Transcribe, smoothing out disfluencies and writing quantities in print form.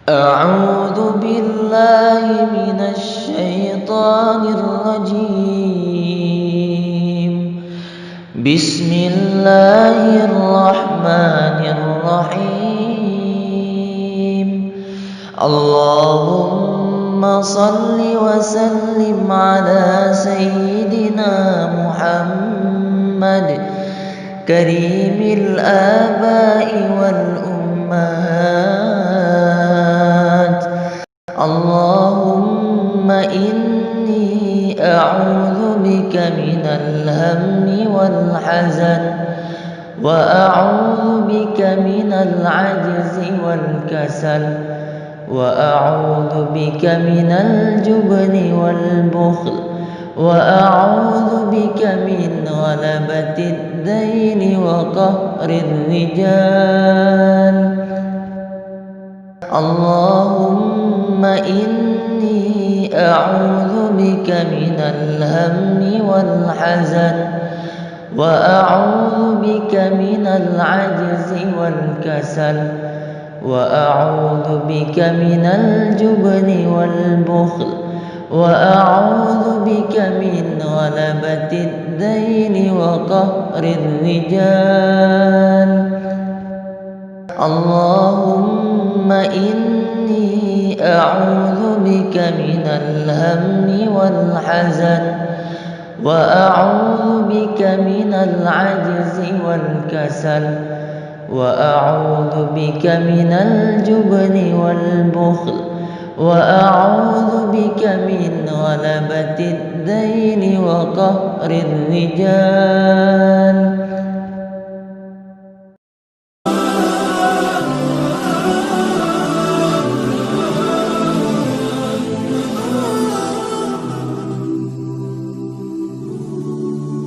أعوذ بالله من الشيطان الرجيم. بسم الله الرحمن الرحيم. اللهم صل وسلم على سيدنا محمد كريم الآباء والأمهات. اللهم إني أعوذ بك من الهم والحزن، وأعوذ بك من العجز والكسل، وأعوذ بك من الجبن والبخل، وأعوذ بك من غلبة الدين وقهر الرجال. اللهم إني أعوذ بك من الهم والحزن، وأعوذ بك من العجز والكسل، وأعوذ بك من الجبن والبخل، وأعوذ بك من غلبة الدين وقهر الرجال. اللهم إني أعوذ بك من الهم والحزن، وأعوذ بك من العجز والكسل، وأعوذ بك من الجبن والبخل، وأعوذ بك من غلبة الدين وقهر الرجال.